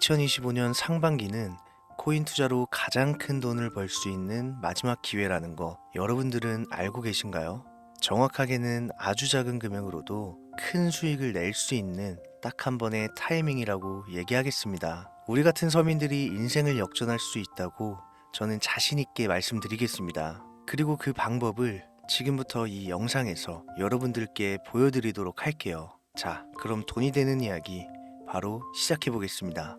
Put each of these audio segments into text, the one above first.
2025년 상반기는 코인 투자로 가장 큰 돈을 벌 수 있는 마지막 기회라는 거 여러분들은 알고 계신가요? 정확하게는 아주 작은 금액으로도 큰 수익을 낼 수 있는 딱 한 번의 타이밍이라고 얘기하겠습니다. 우리 같은 서민들이 인생을 역전할 수 있다고 저는 자신 있게 말씀드리겠습니다. 그리고 그 방법을 지금부터 이 영상에서 여러분들께 보여드리도록 할게요. 자, 그럼 돈이 되는 이야기 바로 시작해 보겠습니다.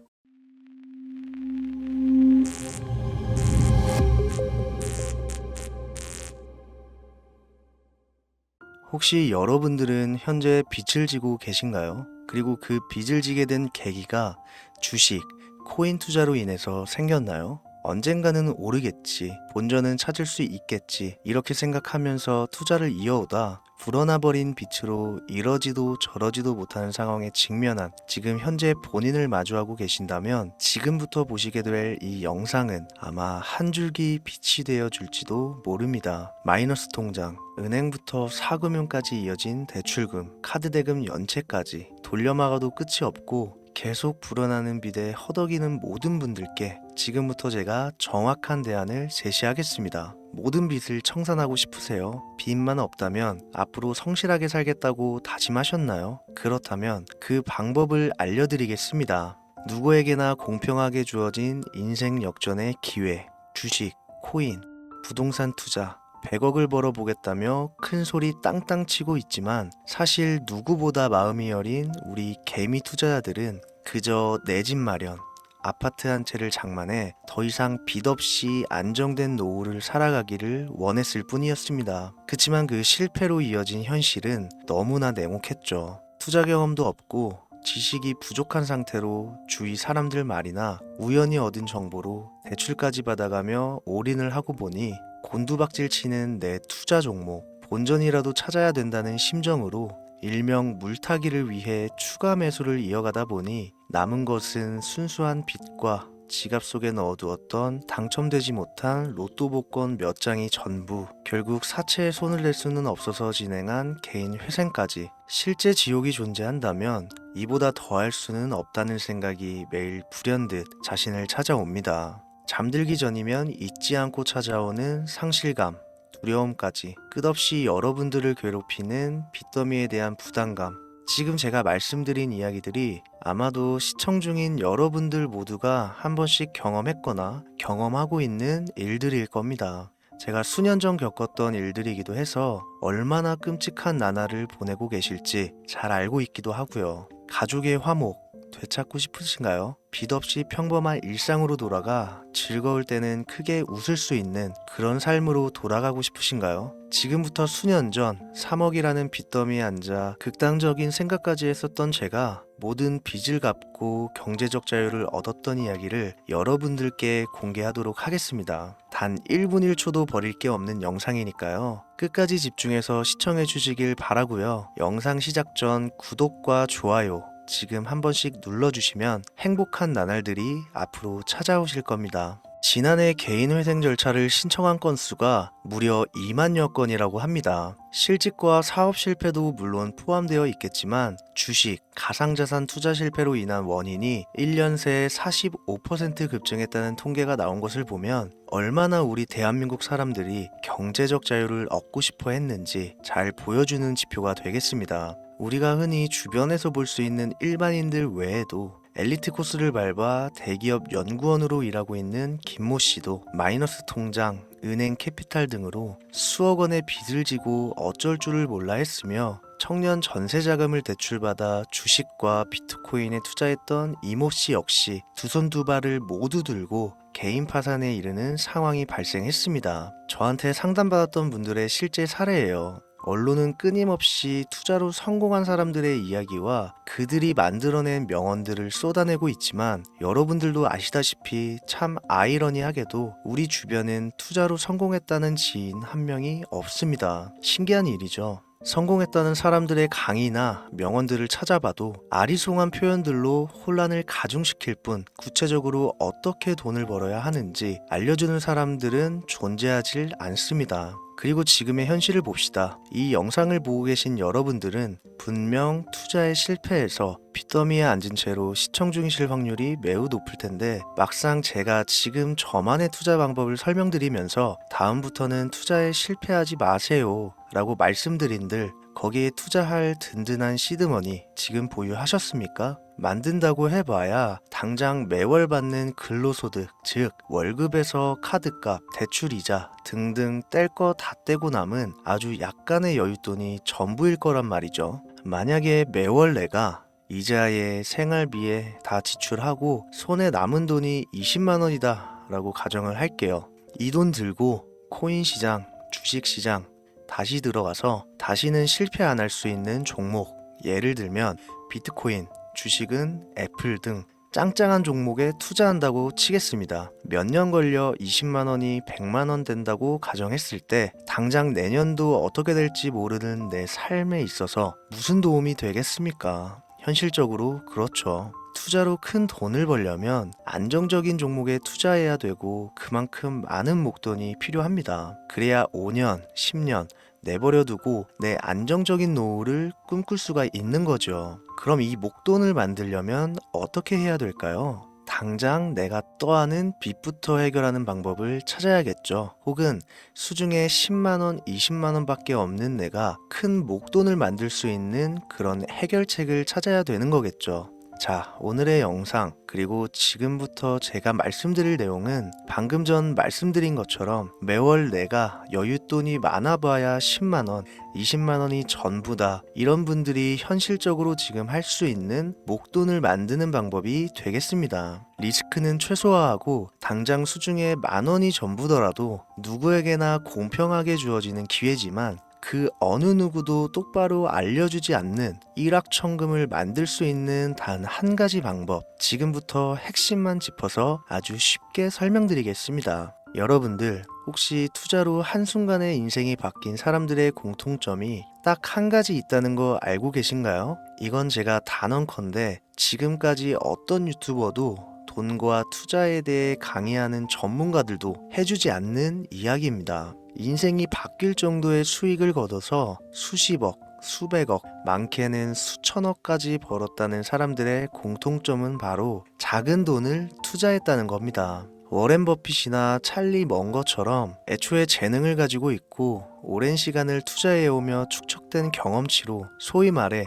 혹시 여러분들은 현재 빚을 지고 계신가요? 그리고 그 빚을 지게 된 계기가 주식, 코인 투자로 인해서 생겼나요? 언젠가는 오르겠지, 본전은 찾을 수 있겠지, 이렇게 생각하면서 투자를 이어오다 불어나 버린 빚으로 이러지도 저러지도 못하는 상황에 직면한 지금 현재 본인을 마주하고 계신다면 지금부터 보시게 될 이 영상은 아마 한 줄기 빛이 되어 줄지도 모릅니다. 마이너스 통장, 은행부터 사금융까지 이어진 대출금, 카드 대금 연체까지 돌려막아도 끝이 없고 계속 불어나는 빚에 허덕이는 모든 분들께 지금부터 제가 정확한 대안을 제시하겠습니다. 모든 빚을 청산하고 싶으세요? 빚만 없다면 앞으로 성실하게 살겠다고 다짐하셨나요? 그렇다면 그 방법을 알려드리겠습니다. 누구에게나 공평하게 주어진 인생 역전의 기회, 주식, 코인, 부동산 투자, 100억을 벌어보겠다며 큰 소리 땅땅 치고 있지만 사실 누구보다 마음이 여린 우리 개미 투자자들은 그저 내 집 마련, 아파트 한 채를 장만해 더 이상 빚 없이 안정된 노후를 살아가기를 원했을 뿐이었습니다. 그치만 그 실패로 이어진 현실은 너무나 냉혹했죠. 투자 경험도 없고 지식이 부족한 상태로 주위 사람들 말이나 우연히 얻은 정보로 대출까지 받아가며 올인을 하고 보니 곤두박질 치는 내 투자 종목, 본전이라도 찾아야 된다는 심정으로 일명 물타기를 위해 추가 매수를 이어가다 보니 남은 것은 순수한 빚과 지갑 속에 넣어두었던 당첨되지 못한 로또 복권 몇 장이 전부, 결국 사채에 손을 댈 수는 없어서 진행한 개인 회생까지. 실제 지옥이 존재한다면 이보다 더할 수는 없다는 생각이 매일 불현듯 자신을 찾아옵니다. 잠들기 전이면 잊지 않고 찾아오는 상실감, 두려움까지 끝없이 여러분들을 괴롭히는 빚더미에 대한 부담감. 지금 제가 말씀드린 이야기들이 아마도 시청 중인 여러분들 모두가 한 번씩 경험했거나 경험하고 있는 일들일 겁니다. 제가 수년 전 겪었던 일들이기도 해서 얼마나 끔찍한 나날을 보내고 계실지 잘 알고 있기도 하고요. 가족의 화목 되찾고 싶으신가요? 빚 없이 평범한 일상으로 돌아가 즐거울 때는 크게 웃을 수 있는 그런 삶으로 돌아가고 싶으신가요? 지금부터 수년 전 3억이라는 빚더미에 앉아 극단적인 생각까지 했었던 제가 모든 빚을 갚고 경제적 자유를 얻었던 이야기를 여러분들께 공개하도록 하겠습니다. 단 1분 1초도 버릴 게 없는 영상이니까요. 끝까지 집중해서 시청해 주시길 바라고요. 영상 시작 전 구독과 좋아요 지금 한 번씩 눌러주시면 행복한 나날들이 앞으로 찾아오실 겁니다. 지난해 개인 회생 절차를 신청한 건수가 무려 2만여 건이라고 합니다. 실직과 사업 실패도 물론 포함되어 있겠지만 주식, 가상자산 투자 실패로 인한 원인이 1년 새에 45% 급증했다는 통계가 나온 것을 보면 얼마나 우리 대한민국 사람들이 경제적 자유를 얻고 싶어 했는지 잘 보여주는 지표가 되겠습니다. 우리가 흔히 주변에서 볼 수 있는 일반인들 외에도 엘리트 코스를 밟아 대기업 연구원으로 일하고 있는 김모 씨도 마이너스 통장, 은행 캐피탈 등으로 수억 원의 빚을 지고 어쩔 줄을 몰라 했으며 청년 전세 자금을 대출받아 주식과 비트코인에 투자했던 이모 씨 역시 두 손 두 발을 모두 들고 개인 파산에 이르는 상황이 발생했습니다. 저한테 상담받았던 분들의 실제 사례예요. 언론은 끊임없이 투자로 성공한 사람들의 이야기와 그들이 만들어낸 명언들을 쏟아내고 있지만 여러분들도 아시다시피 참 아이러니하게도 우리 주변엔 투자로 성공했다는 지인 한 명이 없습니다. 신기한 일이죠. 성공했다는 사람들의 강의나 명언들을 찾아봐도 아리송한 표현들로 혼란을 가중시킬 뿐 구체적으로 어떻게 돈을 벌어야 하는지 알려주는 사람들은 존재하질 않습니다. 그리고 지금의 현실을 봅시다. 이 영상을 보고 계신 여러분들은 분명 투자에 실패해서 빚더미에 앉은 채로 시청 중이실 확률이 매우 높을 텐데, 막상 제가 지금 저만의 투자 방법을 설명드리면서 다음부터는 투자에 실패하지 마세요 라고 말씀드린들, 거기에 투자할 든든한 시드머니 지금 보유하셨습니까? 만든다고 해봐야 당장 매월 받는 근로소득, 즉 월급에서 카드값, 대출이자 등등 뗄 거 다 떼고 남은 아주 약간의 여윳돈이 전부일 거란 말이죠. 만약에 매월 내가 이자에 생활비에 다 지출하고 손에 남은 돈이 20만 원이다 라고 가정을 할게요. 이 돈 들고 코인 시장, 주식 시장 다시 들어가서 다시는 실패 안 할 수 있는 종목, 예를 들면 비트코인, 주식은 애플 등 짱짱한 종목에 투자한다고 치겠습니다. 몇 년 걸려 20만 원이 100만 원 된다고 가정했을 때 당장 내년도 어떻게 될지 모르는 내 삶에 있어서 무슨 도움이 되겠습니까? 현실적으로 그렇죠. 투자로 큰 돈을 벌려면 안정적인 종목에 투자해야 되고 그만큼 많은 목돈이 필요합니다. 그래야 5년, 10년 내버려 두고 내 안정적인 노후를 꿈꿀 수가 있는 거죠. 그럼 이 목돈을 만들려면 어떻게 해야 될까요? 당장 내가 떠안은 빚부터 해결하는 방법을 찾아야겠죠. 혹은 수중에 10만원, 20만원 밖에 없는 내가 큰 목돈을 만들 수 있는 그런 해결책을 찾아야 되는 거겠죠. 자, 오늘의 영상 그리고 지금부터 제가 말씀드릴 내용은 방금 전 말씀드린 것처럼 매월 내가 여윳돈이 많아봐야 10만원, 20만원이 전부다, 이런 분들이 현실적으로 지금 할 수 있는 목돈을 만드는 방법이 되겠습니다. 리스크는 최소화하고 당장 수중에 만원이 전부더라도 누구에게나 공평하게 주어지는 기회지만 그 어느 누구도 똑바로 알려주지 않는 일확천금을 만들 수 있는 단 한 가지 방법, 지금부터 핵심만 짚어서 아주 쉽게 설명드리겠습니다. 여러분들 혹시 투자로 한순간에 인생이 바뀐 사람들의 공통점이 딱 한 가지 있다는 거 알고 계신가요? 이건 제가 단언컨대 지금까지 어떤 유튜버도 돈과 투자에 대해 강의하는 전문가들도 해주지 않는 이야기입니다. 인생이 바뀔 정도의 수익을 거둬서 수십억, 수백억, 많게는 수천억까지 벌었다는 사람들의 공통점은 바로 작은 돈을 투자했다는 겁니다. 워렌 버핏이나 찰리 먼거처럼 애초에 재능을 가지고 있고 오랜 시간을 투자해오며 축적된 경험치로 소위 말해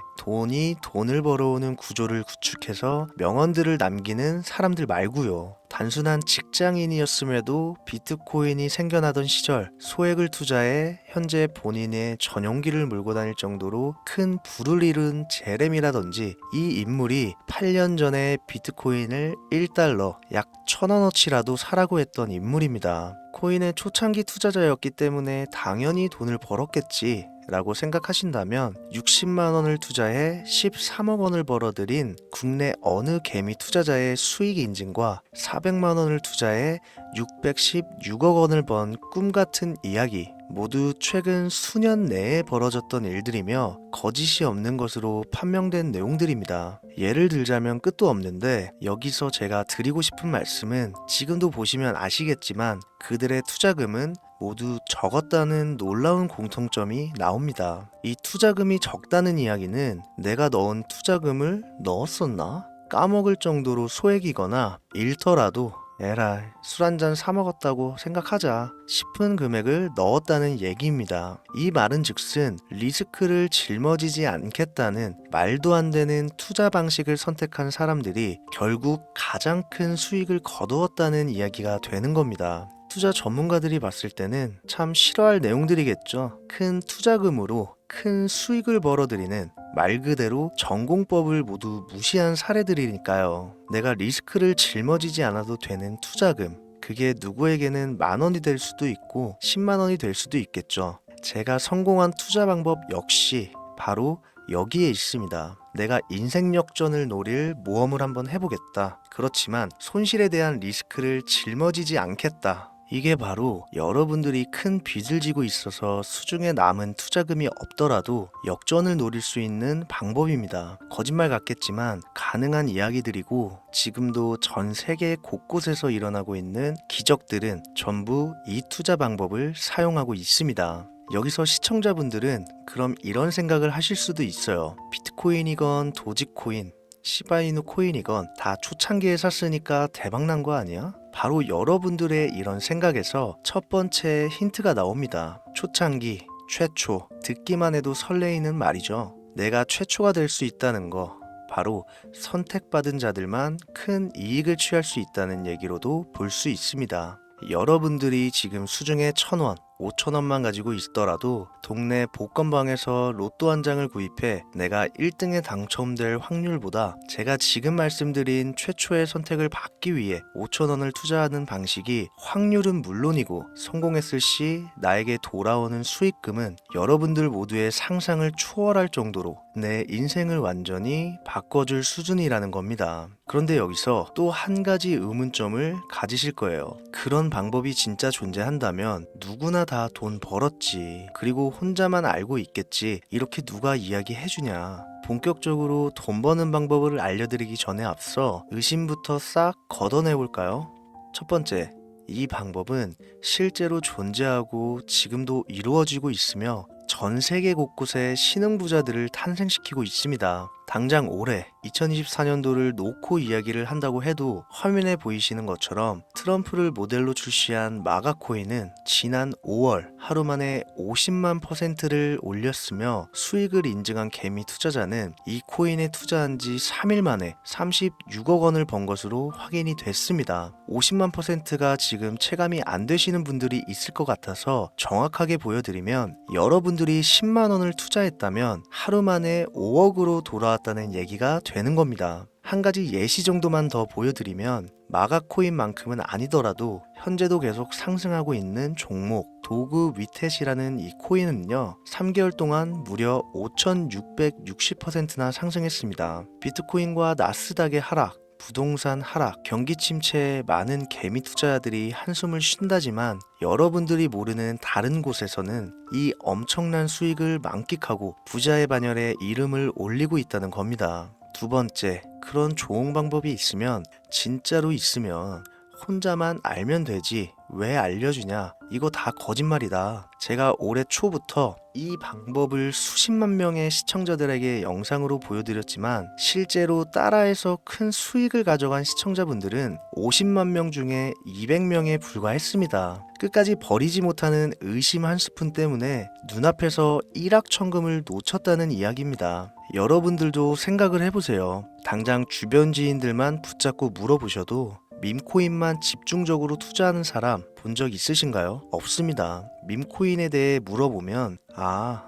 돈을 벌어오는 구조를 구축해서 명언들을 남기는 사람들 말고요. 단순한 직장인이었음에도 비트코인이 생겨나던 시절 소액을 투자해 현재 본인의 전용기를 몰고 다닐 정도로 큰 부를 이룬 제렘이라든지, 이 인물이 8년 전에 비트코인을 1달러 약 1,000원어치라도 사라고 했던 인물입니다. 코인의 초창기 투자자였기 때문에 당연히 돈을 벌었겠지 라고 생각하신다면 60만 원을 투자해 13억 원을 벌어들인 국내 어느 개미 투자자의 수익 인증과 400만 원을 투자해 616억 원을 번 꿈같은 이야기, 모두 최근 수년 내에 벌어졌던 일들이며 거짓이 없는 것으로 판명된 내용들입니다. 예를 들자면 끝도 없는데, 여기서 제가 드리고 싶은 말씀은 지금도 보시면 아시겠지만 그들의 투자금은 모두 적었다는 놀라운 공통점이 나옵니다. 이 투자금이 적다는 이야기는 내가 넣은 투자금을 넣었었나? 까먹을 정도로 소액이거나 잃더라도 에라이 술 한잔 사 먹었다고 생각하자 싶은 금액을 넣었다는 얘기입니다. 이 말은 즉슨 리스크를 짊어지지 않겠다는 말도 안 되는 투자 방식을 선택한 사람들이 결국 가장 큰 수익을 거두었다는 이야기가 되는 겁니다. 투자 전문가들이 봤을 때는 참 싫어할 내용들이겠죠. 큰 투자금으로 큰 수익을 벌어들이는, 말 그대로 전공법을 모두 무시한 사례들이니까요. 내가 리스크를 짊어지지 않아도 되는 투자금, 그게 누구에게는 만 원이 될 수도 있고 10만 원이 될 수도 있겠죠. 제가 성공한 투자 방법 역시 바로 여기에 있습니다. 내가 인생 역전을 노릴 모험을 한번 해보겠다. 그렇지만 손실에 대한 리스크를 짊어지지 않겠다. 이게 바로 여러분들이 큰 빚을 지고 있어서 수중에 남은 투자금이 없더라도 역전을 노릴 수 있는 방법입니다. 거짓말 같겠지만 가능한 이야기들이고 지금도 전 세계 곳곳에서 일어나고 있는 기적들은 전부 이 투자 방법을 사용하고 있습니다. 여기서 시청자분들은 그럼 이런 생각을 하실 수도 있어요. 비트코인이건 도지코인, 시바이누 코인이건 다 초창기에 샀으니까 대박난 거 아니야? 바로 여러분들의 이런 생각에서 첫 번째 힌트가 나옵니다. 초창기, 최초, 듣기만 해도 설레이는 말이죠. 내가 최초가 될 수 있다는 거, 바로 선택받은 자들만 큰 이익을 취할 수 있다는 얘기로도 볼 수 있습니다. 여러분들이 지금 수중에 1,000원, 5,000원만 가지고 있더라도 동네 복권방에서 로또 한 장을 구입해 내가 1등에 당첨될 확률보다 제가 지금 말씀드린 최초의 선택을 받기 위해 5,000원을 투자하는 방식이 확률은 물론이고 성공했을 시 나에게 돌아오는 수익금은 여러분들 모두의 상상을 초월할 정도로 내 인생을 완전히 바꿔줄 수준이라는 겁니다. 그런데 여기서 또 한 가지 의문점을 가지실 거예요. 그런 방법이 진짜 존재한다면 누구나 다 돈 벌었지. 그리고 혼자만 알고 있겠지. 이렇게 누가 이야기해주냐. 본격적으로 돈 버는 방법을 알려드리기 전에 앞서 의심부터 싹 걷어내볼까요? 첫 번째, 이 방법은 실제로 존재하고 지금도 이루어지고 있으며 전 세계 곳곳에 신흥부자들을 탄생시키고 있습니다. 당장 올해 2024년도를 놓고 이야기를 한다고 해도 화면에 보이시는 것처럼 트럼프를 모델로 출시한 마가코인은 지난 5월 하루 만에 50만 %를 올렸으며 수익을 인증한 개미 투자자는 이 코인에 투자한 지 3일 만에 36억 원을 번 것으로 확인이 됐습니다. 50만 %가 지금 체감이 안 되시는 분들이 있을 것 같아서 정확하게 보여드리면 여러분들이 10만 원을 투자했다면 하루 만에 5억으로 돌아왔다는 얘기가 되는 겁니다. 한 가지 예시 정도만 더 보여드리면 마가코인만큼은 아니더라도 현재도 계속 상승하고 있는 종목 도구 위텟이라는 이 코인은요 3개월 동안 무려 5,660%나 상승했습니다. 비트코인과 나스닥의 하락, 부동산 하락, 경기 침체에 많은 개미 투자자들이 한숨을 쉰다지만 여러분들이 모르는 다른 곳에서는 이 엄청난 수익을 만끽하고 부자의 반열에 이름을 올리고 있다는 겁니다. 두 번째, 그런 좋은 방법이 있으면 진짜로 있으면 혼자만 알면 되지 왜 알려주냐, 이거 다 거짓말이다. 제가 올해 초부터 이 방법을 수십만 명의 시청자들에게 영상으로 보여드렸지만 실제로 따라해서 큰 수익을 가져간 시청자분들은 50만 명 중에 200명에 불과했습니다. 끝까지 버리지 못하는 의심 한 스푼 때문에 눈앞에서 일확천금을 놓쳤다는 이야기입니다. 여러분들도 생각을 해보세요. 당장 주변 지인들만 붙잡고 물어보셔도 밈코인만 집중적으로 투자하는 사람 본 적 있으신가요? 없습니다. 밈코인에 대해 물어보면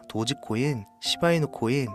도지코인, 시바이누 코인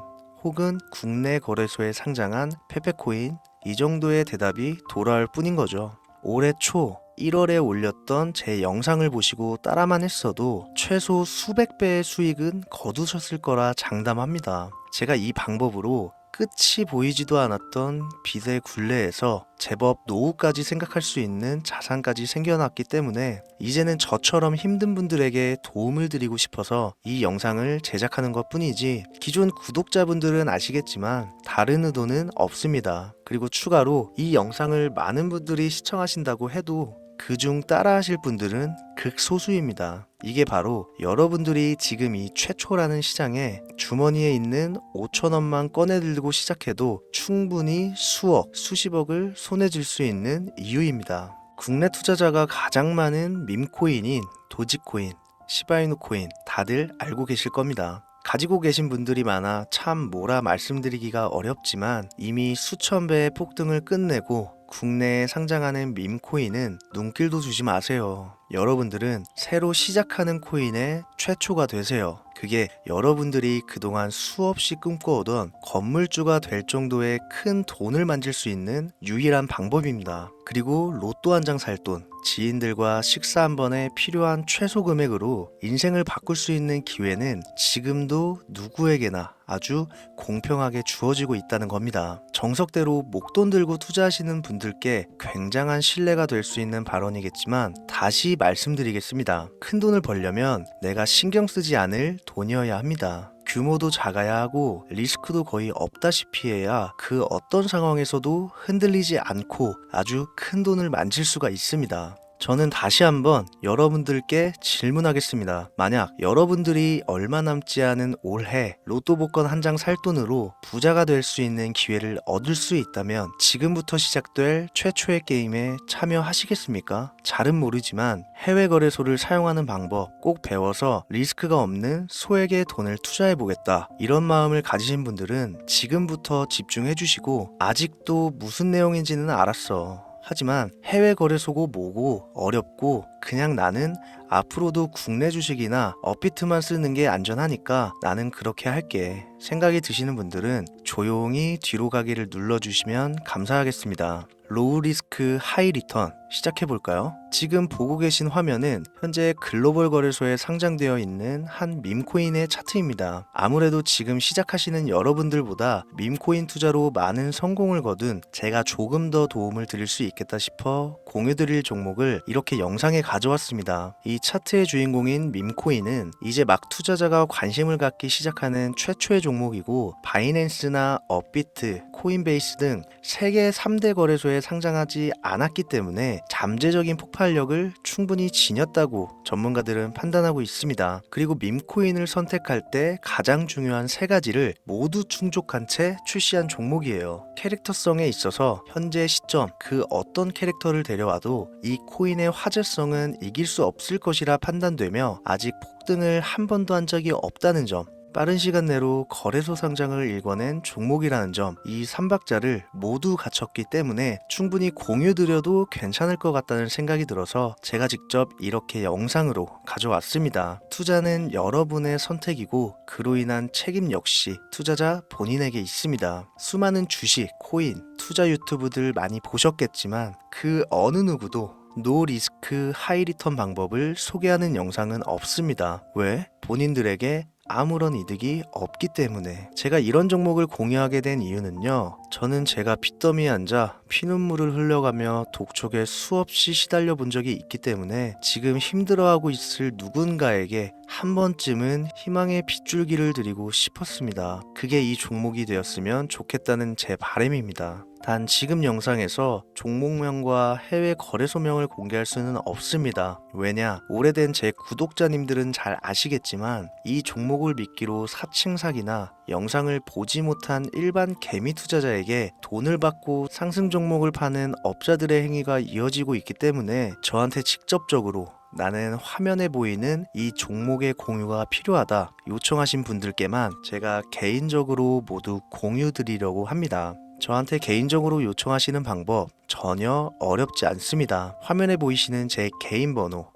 혹은 국내 거래소에 상장한 페페코인 이 정도의 대답이 돌아올 뿐인 거죠. 올해 초 1월에 올렸던 제 영상을 보시고 따라만 했어도 최소 수백 배의 수익은 거두셨을 거라 장담합니다. 제가 이 방법으로 끝이 보이지도 않았던 빚의 굴레에서 제법 노후까지 생각할 수 있는 자산까지 생겨났기 때문에 이제는 저처럼 힘든 분들에게 도움을 드리고 싶어서 이 영상을 제작하는 것 뿐이지 기존 구독자분들은 아시겠지만 다른 의도는 없습니다. 그리고 추가로 이 영상을 많은 분들이 시청하신다고 해도 그중 따라하실 분들은 극소수입니다. 이게 바로 여러분들이 지금 이 최초라는 시장에 주머니에 있는 5,000원만 꺼내들고 시작해도 충분히 수억, 수십억을 손에 쥘 수 있는 이유입니다. 국내 투자자가 가장 많은 밈코인인 도지코인, 시바이누 코인 다들 알고 계실 겁니다. 가지고 계신 분들이 많아 참 뭐라 말씀드리기가 어렵지만 이미 수천 배의 폭등을 끝내고 국내에 상장하는 밈코인은 눈길도 주지 마세요. 여러분들은 새로 시작하는 코인의 최초가 되세요. 그게 여러분들이 그동안 수없이 꿈꿔오던 건물주가 될 정도의 큰 돈을 만질 수 있는 유일한 방법입니다. 그리고 로또 한 장 살 돈, 지인들과 식사 한 번에 필요한 최소 금액으로 인생을 바꿀 수 있는 기회는 지금도 누구에게나 아주 공평하게 주어지고 있다는 겁니다. 정석대로 목돈 들고 투자하시는 분들께 굉장한 신뢰가 될 수 있는 발언이겠지만 다시 말씀드리겠습니다. 큰 돈을 벌려면 내가 신경 쓰지 않을 돈이어야 합니다. 규모도 작아야 하고 리스크도 거의 없다시피 해야 그 어떤 상황에서도 흔들리지 않고 아주 큰 돈을 만질 수가 있습니다. 저는 다시 한번 여러분들께 질문하겠습니다. 만약 여러분들이 얼마 남지 않은 올해 로또 복권 한 장 살 돈으로 부자가 될 수 있는 기회를 얻을 수 있다면 지금부터 시작될 최초의 게임에 참여하시겠습니까? 잘은 모르지만 해외 거래소를 사용하는 방법 꼭 배워서 리스크가 없는 소액의 돈을 투자해 보겠다. 이런 마음을 가지신 분들은 지금부터 집중해 주시고, 아직도 무슨 내용인지는 알았어. 하지만 해외 거래소고 뭐고 어렵고 그냥 나는 앞으로도 국내 주식이나 업비트만 쓰는 게 안전하니까 나는 그렇게 할게 생각이 드시는 분들은 조용히 뒤로 가기를 눌러주시면 감사하겠습니다. 로우 리스크 하이 리턴 시작해 볼까요? 지금 보고 계신 화면은 현재 글로벌 거래소에 상장되어 있는 한 밈코인의 차트입니다. 아무래도 지금 시작하시는 여러분들보다 밈코인 투자로 많은 성공을 거둔 제가 조금 더 도움을 드릴 수 있겠다 싶어 공유드릴 종목을 이렇게 영상에 가져왔습니다. 이 차트의 주인공인 밈코인은 이제 막 투자자가 관심을 갖기 시작하는 최초의 종목이고, 바이낸스나 업비트, 코인베이스 등 세계 3대 거래소에 상장하지 않았기 때문에 잠재적인 폭발력을 충분히 지녔다고 전문가들은 판단하고 있습니다. 그리고 밈코인을 선택할 때 가장 중요한 세 가지를 모두 충족한 채 출시한 종목이에요. 캐릭터성에 있어서 현재 시점 그 어떤 캐릭터를 데려와도 이 코인의 화제성은 이길 수 없을 것이라 판단되며 아직 폭등을 한 번도 한 적이 없다는 점, 빠른 시간 내로 거래소 상장을 일궈낸 종목이라는 점, 이 3박자를 모두 갖췄기 때문에 충분히 공유드려도 괜찮을 것 같다는 생각이 들어서 제가 직접 이렇게 영상으로 가져왔습니다. 투자는 여러분의 선택이고 그로 인한 책임 역시 투자자 본인에게 있습니다. 수많은 주식, 코인, 투자 유튜브들 많이 보셨겠지만 그 어느 누구도 노 리스크 하이 리턴 방법을 소개하는 영상은 없습니다. 왜? 본인들에게 아무런 이득이 없기 때문에. 제가 이런 종목을 공유하게 된 이유는요, 저는 제가 빚더미에 앉아 피눈물을 흘려가며 독촉에 수없이 시달려 본 적이 있기 때문에 지금 힘들어하고 있을 누군가에게 한 번쯤은 희망의 빗줄기를 드리고 싶었습니다. 그게 이 종목이 되었으면 좋겠다는 제 바람입니다. 단 지금 영상에서 종목명과 해외 거래소명을 공개할 수는 없습니다. 왜냐? 오래된 제 구독자님들은 잘 아시겠지만 이 종목을 미끼로 사칭 사기나 영상을 보지 못한 일반 개미 투자자에게 돈을 받고 상승 종목을 파는 업자들의 행위가 이어지고 있기 때문에 저한테 직접적으로 나는 화면에 보이는 이 종목의 공유가 필요하다 요청하신 분들께만 제가 개인적으로 모두 공유 드리려고 합니다. 저한테 개인적으로 요청하시는 방법 전혀 어렵지 않습니다. 화면에 보이시는 제 개인 번호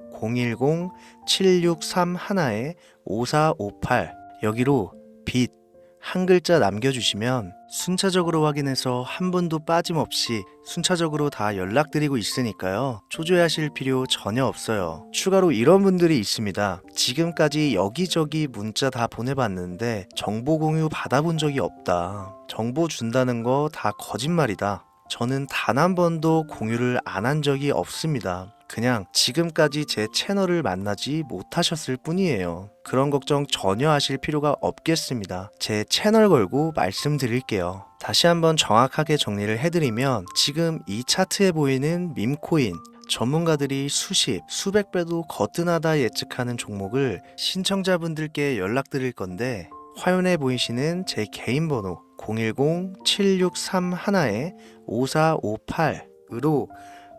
010-7631-5458 여기로 빚 한 글자 남겨주시면 순차적으로 확인해서 한 분도 빠짐없이 순차적으로 다 연락드리고 있으니까요. 초조해하실 필요 전혀 없어요. 추가로 이런 분들이 있습니다. 지금까지 여기저기 문자 다 보내봤는데 정보 공유 받아본 적이 없다. 정보 준다는 거 다 거짓말이다. 저는 단 한 번도 공유를 안 한 적이 없습니다. 그냥 지금까지 제 채널을 만나지 못하셨을 뿐이에요. 그런 걱정 전혀 하실 필요가 없겠습니다. 제 채널 걸고 말씀드릴게요. 다시 한번 정확하게 정리를 해드리면 지금 이 차트에 보이는 밈코인, 전문가들이 수십, 수백 배도 거뜬하다 예측하는 종목을 신청자분들께 연락드릴 건데, 화면에 보이시는 제 개인 번호 010-7631-5458으로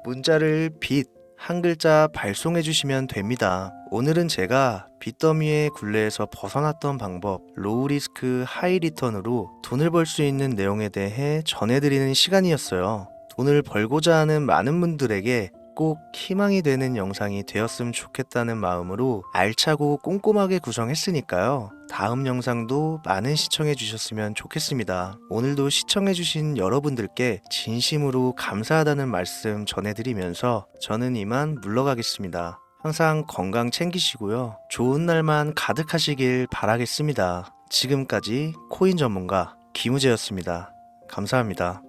문자를 빚 한 글자 발송해 주시면 됩니다. 오늘은 제가 빚더미의 굴레에서 벗어났던 방법, 로우 리스크 하이 리턴으로 돈을 벌 수 있는 내용에 대해 전해드리는 시간이었어요. 돈을 벌고자 하는 많은 분들에게 꼭 희망이 되는 영상이 되었으면 좋겠다는 마음으로 알차고 꼼꼼하게 구성했으니까요. 다음 영상도 많은 시청해 주셨으면 좋겠습니다. 오늘도 시청해 주신 여러분들께 진심으로 감사하다는 말씀 전해드리면서 저는 이만 물러가겠습니다. 항상 건강 챙기시고요. 좋은 날만 가득하시길 바라겠습니다. 지금까지 코인 전문가 김우재였습니다. 감사합니다.